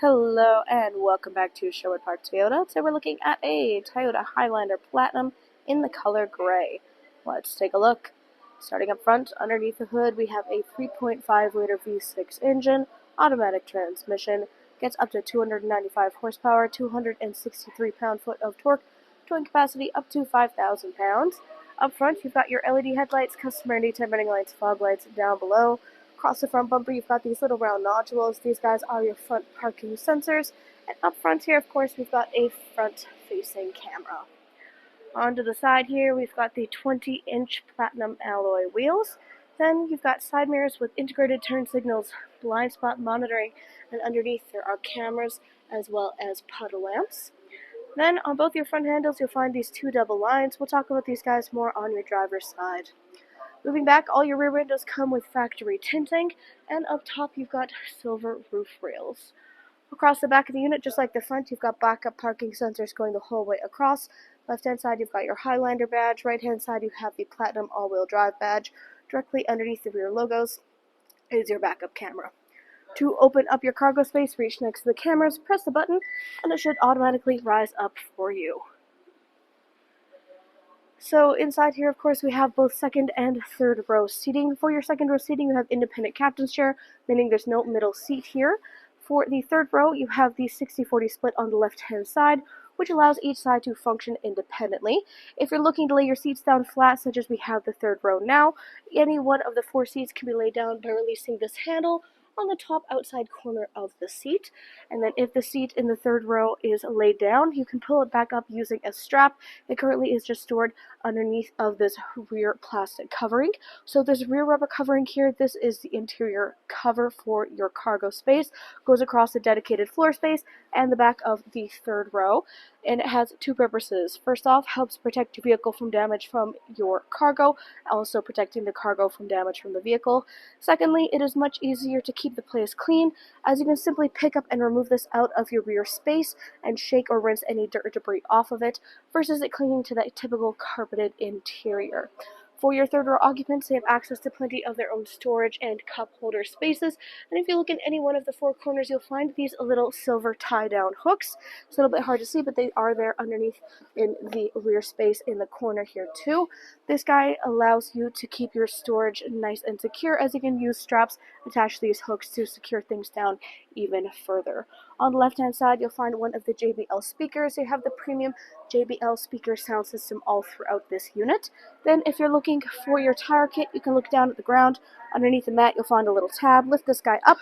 Hello and welcome back to Sherwood Park Toyota. Today we're looking at a Toyota Highlander Platinum in the color gray. Let's take a look. Starting up front, underneath the hood, we have a 3.5 liter V6 engine, automatic transmission, gets up to 295 horsepower, 263 pound-foot of torque, towing capacity up to 5,000 pounds. Up front, you've got your LED headlights, customer daytime running lights, fog lights down below. Across the front bumper, you've got these little round nodules. These guys are your front parking sensors. And up front here, of course, we've got a front-facing camera. On to the side here, we've got the 20-inch platinum alloy wheels. Then you've got side mirrors with integrated turn signals, blind spot monitoring, and underneath there are cameras as well as puddle lamps. Then on both your front handles, you'll find these two double lines. We'll talk about these guys more on your driver's side. Moving back, all your rear windows come with factory tinting, and up top you've got silver roof rails. Across the back of the unit, just like the front, you've got backup parking sensors going the whole way across. Left-hand side, you've got your Highlander badge. Right-hand side, you have the Platinum all-wheel drive badge. Directly underneath the rear logos is your backup camera. To open up your cargo space, reach next to the cameras, press the button, and it should automatically rise up for you. So inside here, of course, we have both second and third row seating. For your second row seating, you have independent captain's chair, meaning there's no middle seat here. For the third row, you have the 60-40 split on the left-hand side, which allows each side to function independently. If you're looking to lay your seats down flat, such as we have the third row now, any one of the four seats can be laid down by releasing this handle on the top outside corner of the seat. And then if the seat in the third row is laid down, you can pull it back up using a strap. It currently is just stored underneath of this rear plastic covering. So this rear rubber covering here, this is the interior cover for your cargo space. Goes across the dedicated floor space and the back of the third row. And it has two purposes. First off, helps protect your vehicle from damage from your cargo, also protecting the cargo from damage from the vehicle. Secondly, it is much easier to keep the place clean, as you can simply pick up and remove this out of your rear space and shake or rinse any dirt or debris off of it, versus it clinging to that typical carpeted interior. For your third row occupants, they have access to plenty of their own storage and cup holder spaces, and if you look in any one of the four corners, you'll find these little silver tie-down hooks. It's a little bit hard to see, but they are there underneath in the rear space in the corner here too. This guy allows you to keep your storage nice and secure, as you can use straps attached to these hooks to secure things down even further. On the left-hand side, you'll find one of the JBL speakers. They have the premium JBL speaker sound system all throughout this unit. Then if you're looking for your tire kit, you can look down at the ground. Underneath the mat, you'll find a little tab. Lift this guy up,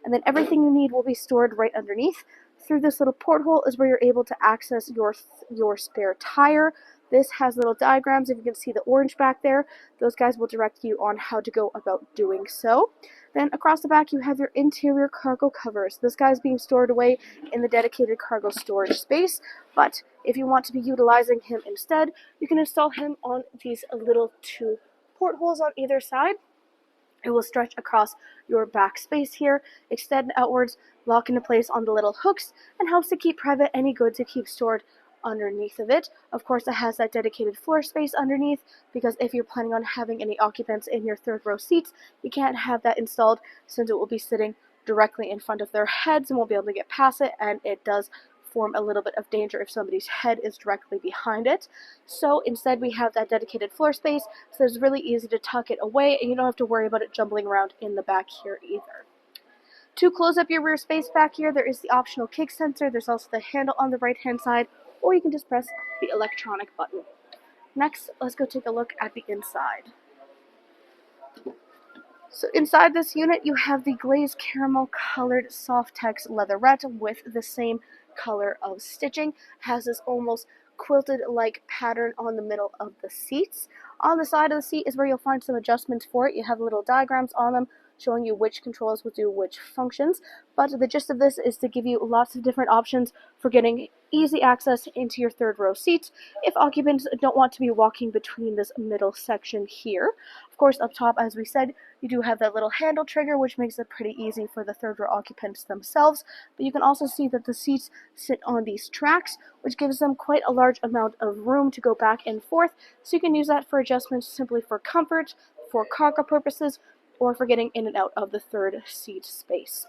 and then everything you need will be stored right underneath. Through this little porthole is where you're able to access your spare tire. This has little diagrams. If you can see the orange back there, those guys will direct you on how to go about doing so. Then across the back, you have your interior cargo covers. This guy is being stored away in the dedicated cargo storage space, but if you want to be utilizing him instead, you can install him on these little two portholes on either side. It will stretch across your back space here, extend outwards, lock into place on the little hooks, and helps to keep private any goods you keep stored underneath of it. Of course, it has that dedicated floor space underneath, because if you're planning on having any occupants in your third row seats, you can't have that installed since it will be sitting directly in front of their heads and won't be able to get past it, and it does form a little bit of danger if somebody's head is directly behind it. So instead we have that dedicated floor space, so it's really easy to tuck it away and you don't have to worry about it jumbling around in the back here either. To close up your rear space back here, there is the optional kick sensor. There's also the handle on the right hand side, or you can just press the electronic button. Next, let's go take a look at the inside. So inside this unit, you have the glazed caramel colored Softex leatherette with the same color of stitching. It has this almost quilted like pattern on the middle of the seats. On the side of the seat is where you'll find some adjustments for it. You have little diagrams on them showing you which controls will do which functions, but the gist of this is to give you lots of different options for getting easy access into your third row seats if occupants don't want to be walking between this middle section here. Of course, up top, as we said, you do have that little handle trigger, which makes it pretty easy for the third row occupants themselves, but you can also see that the seats sit on these tracks, which gives them quite a large amount of room to go back and forth, so you can use that for adjustments simply for comfort, for cargo purposes, or for getting in and out of the third seat space.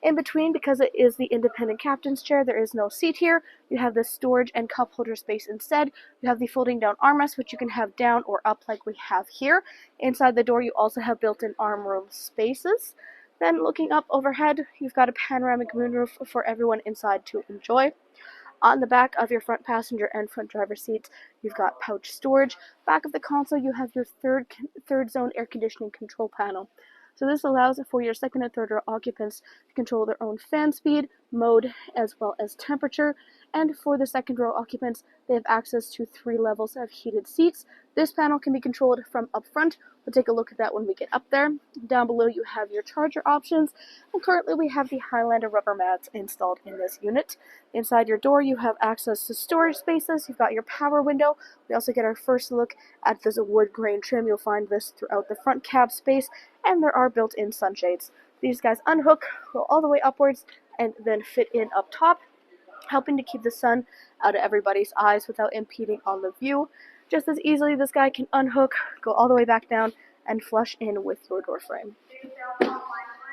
In between, because it is the independent captain's chair, there is no seat here. You have this storage and cup holder space instead. You have the folding down armrest, which you can have down or up like we have here. Inside the door, you also have built-in arm room spaces. Then looking up overhead, you've got a panoramic moonroof for everyone inside to enjoy. On the back of your front passenger and front driver seats, you've got pouch storage. Back of the console, you have your third zone air conditioning control panel. So this allows for your second and third row occupants to control their own fan speed, mode, as well as temperature. And for the second row occupants, they have access to 3 levels of heated seats. This panel can be controlled from up front. We'll take a look at that when we get up there. Down below, you have your charger options. And currently, we have the Highlander rubber mats installed in this unit. Inside your door, you have access to storage spaces. You've got your power window. We also get our first look at this wood grain trim. You'll find this throughout the front cab space, and there are built-in sunshades. These guys unhook, go all the way upwards, and then fit in up top, helping to keep the sun out of everybody's eyes without impeding on the view. Just as easily, this guy can unhook, go all the way back down, and flush in with your door frame.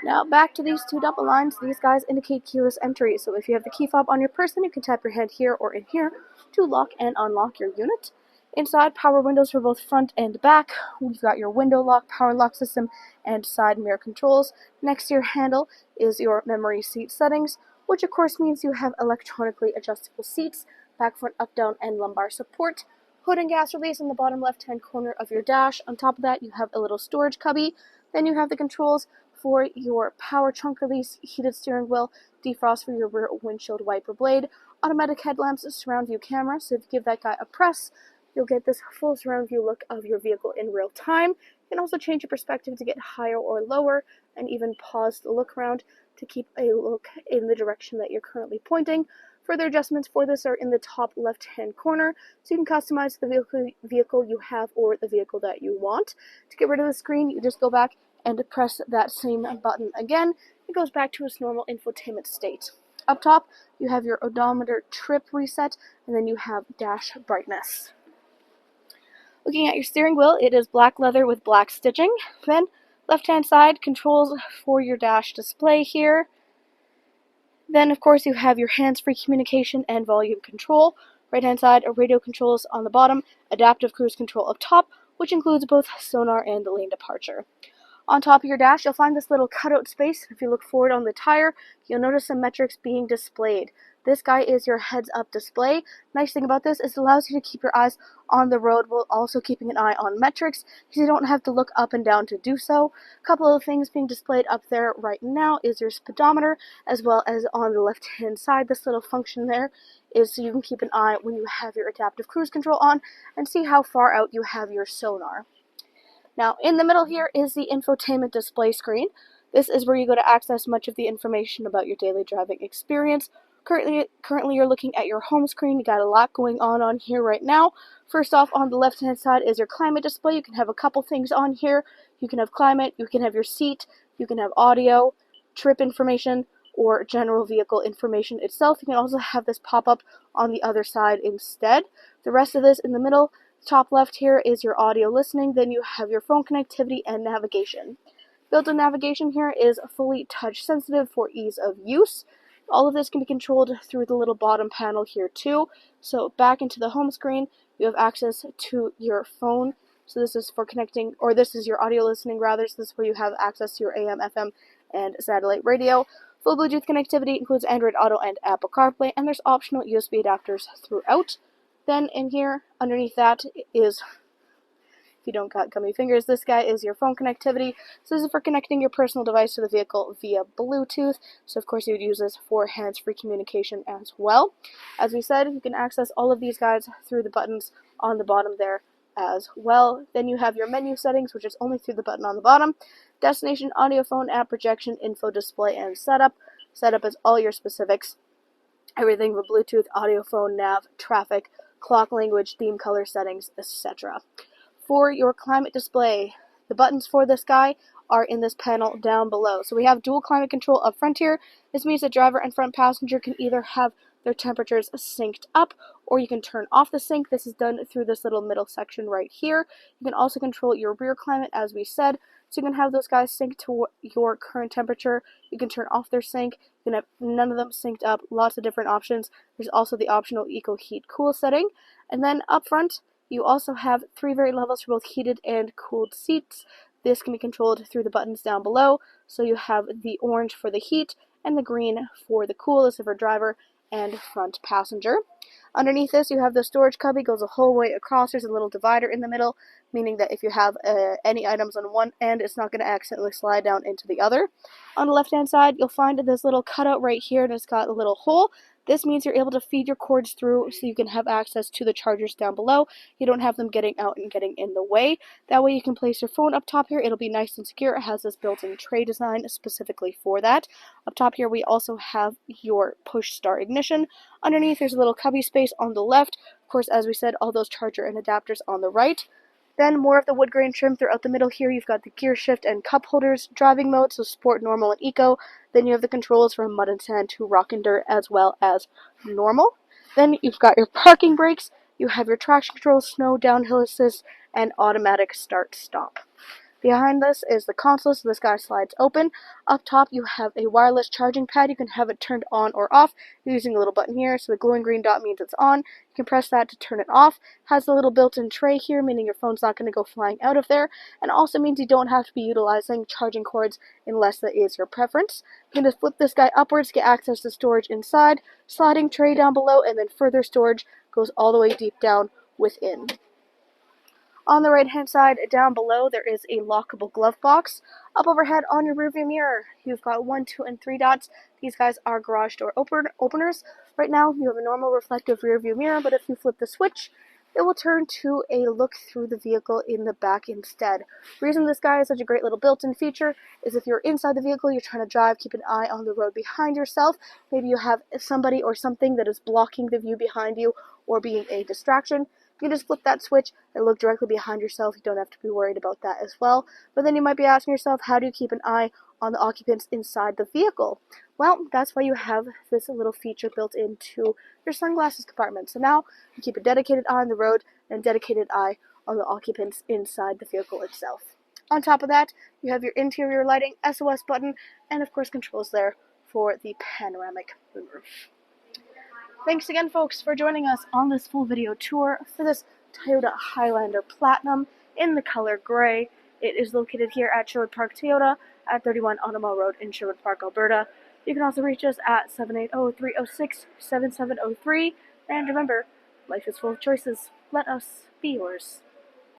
Now back to these 2 double lines. These guys indicate keyless entry, so if you have the key fob on your person, you can tap your hand here or in here to lock and unlock your unit. Inside, power windows for both front and back. We've got your window lock, power lock system, and side mirror controls. Next to your handle is your memory seat settings, which of course means you have electronically adjustable seats, back, front, up, down, and lumbar support. Hood and gas release in the bottom left-hand corner of your dash. On top of that, you have a little storage cubby. Then you have the controls for your power trunk release, heated steering wheel, defrost for your rear windshield wiper blade, automatic headlamps, surround view camera. So if you give that guy a press, you'll get this full surround view look of your vehicle in real time. You can also change your perspective to get higher or lower, and even pause the look around to keep a look in the direction that you're currently pointing. Further adjustments for this are in the top left-hand corner, so you can customize the vehicle you have or the vehicle that you want. To get rid of the screen, you just go back and press that same button again. It goes back to its normal infotainment state. Up top, you have your odometer trip reset, and then you have dash brightness. Looking at your steering wheel, it is black leather with black stitching. Then, left-hand side, controls for your dash display here. Then, of course, you have your hands-free communication and volume control. Right-hand side, radio controls on the bottom, adaptive cruise control up top, which includes both sonar and lane departure. On top of your dash, you'll find this little cutout space. If you look forward on the tire, you'll notice some metrics being displayed. This guy is your heads-up display. Nice thing about this is it allows you to keep your eyes on the road while also keeping an eye on metrics, because you don't have to look up and down to do so. A couple of things being displayed up there right now is your speedometer, as well as on the left-hand side, this little function there is so you can keep an eye when you have your adaptive cruise control on and see how far out you have your sonar. Now, in the middle here is the infotainment display screen. This is where you go to access much of the information about your daily driving experience. Currently you're looking at your home screen. You got a lot going on here right now. First off, on the left-hand side is your climate display. You can have a couple things on here. You can have climate, you can have your seat, you can have audio, trip information, or general vehicle information itself. You can also have this pop up on the other side instead. The rest of this in the middle, top left here is your audio listening. Then you have your phone connectivity and navigation. Built-in navigation here is fully touch sensitive for ease of use. All of this can be controlled through the little bottom panel here too. So back into the home screen, you have access to your phone. So this is for connecting, or this is your audio listening rather. So this is where you have access to your AM, FM, and satellite radio. Full Bluetooth connectivity includes Android Auto and Apple CarPlay, and there's optional USB adapters throughout. Then in here, underneath that is, if you don't got gummy fingers, this guy is your phone connectivity. So this is for connecting your personal device to the vehicle via Bluetooth. So of course you would use this for hands-free communication as well. As we said, you can access all of these guys through the buttons on the bottom there as well. Then you have your menu settings, which is only through the button on the bottom. Destination, audio, phone, app, projection, info, display, and setup. Setup is all your specifics. Everything from Bluetooth, audio, phone, nav, traffic, clock language, theme color settings, etc. For your climate display, the buttons for this guy are in this panel down below. So we have dual climate control up front here. This means that driver and front passenger can either have their temperatures synced up, or you can turn off the sync. This is done through this little middle section right here. You can also control your rear climate, as we said, So you can have those guys sync to your current temperature. You can turn off their sync. You can have none of them synced up. Lots of different options. There's also the optional Eco Heat Cool setting. And then up front, you also have 3 variant levels for both heated and cooled seats. This can be controlled through the buttons down below. So you have the orange for the heat and the green for the cool. This is for driver and front passenger. Underneath this, you have the storage cubby, goes a whole way across. There's a little divider in the middle, meaning that if you have any items on one end, it's not going to accidentally slide down into the other. On the left-hand side, you'll find this little cutout right here, and it's got a little hole. This means you're able to feed your cords through so you can have access to the chargers down below. You don't have them getting out and getting in the way. That way you can place your phone up top here. It'll be nice and secure. It has this built-in tray design specifically for that. Up top here we also have your push start ignition. Underneath there's a little cubby space on the left. Of course, as we said, all those charger and adapters on the right. Then more of the wood grain trim throughout the middle here. You've got the gear shift and cup holders, driving mode, so sport, normal, and eco. Then you have the controls from mud and sand to rock and dirt as well as normal. Then you've got your parking brakes. You have your traction control, snow, downhill assist, and automatic start-stop. Behind this is the console, so this guy slides open. Up top, you have a wireless charging pad. You can have it turned on or off using a little button here. So the glowing green dot means it's on. You can press that to turn it off. Has a little built-in tray here, meaning your phone's not going to go flying out of there. And also means you don't have to be utilizing charging cords unless that is your preference. You can just flip this guy upwards to get access to storage inside. Sliding tray down below, and then further storage goes all the way deep down within. On the right-hand side, down below, there is a lockable glove box. Up overhead on your rearview mirror, you've got 1, 2, and 3 dots. These guys are garage door openers. Right now, you have a normal reflective rearview mirror, but if you flip the switch, it will turn to a look through the vehicle in the back instead. The reason this guy is such a great little built-in feature is if you're inside the vehicle, you're trying to drive, keep an eye on the road behind yourself. Maybe you have somebody or something that is blocking the view behind you or being a distraction. You can just flip that switch and look directly behind yourself. You don't have to be worried about that as well. But then you might be asking yourself, how do you keep an eye on the occupants inside the vehicle? Well, that's why you have this little feature built into your sunglasses compartment. So now you keep a dedicated eye on the road and a dedicated eye on the occupants inside the vehicle itself. On top of that, you have your interior lighting, SOS button, and of course controls there for the panoramic roof. Thanks again, folks, for joining us on this full video tour for this Toyota Highlander Platinum in the color gray. It is located here at Sherwood Park Toyota at 31 Ottawa Road in Sherwood Park, Alberta. You can also reach us at 780-306-7703. And remember, life is full of choices. Let us be yours.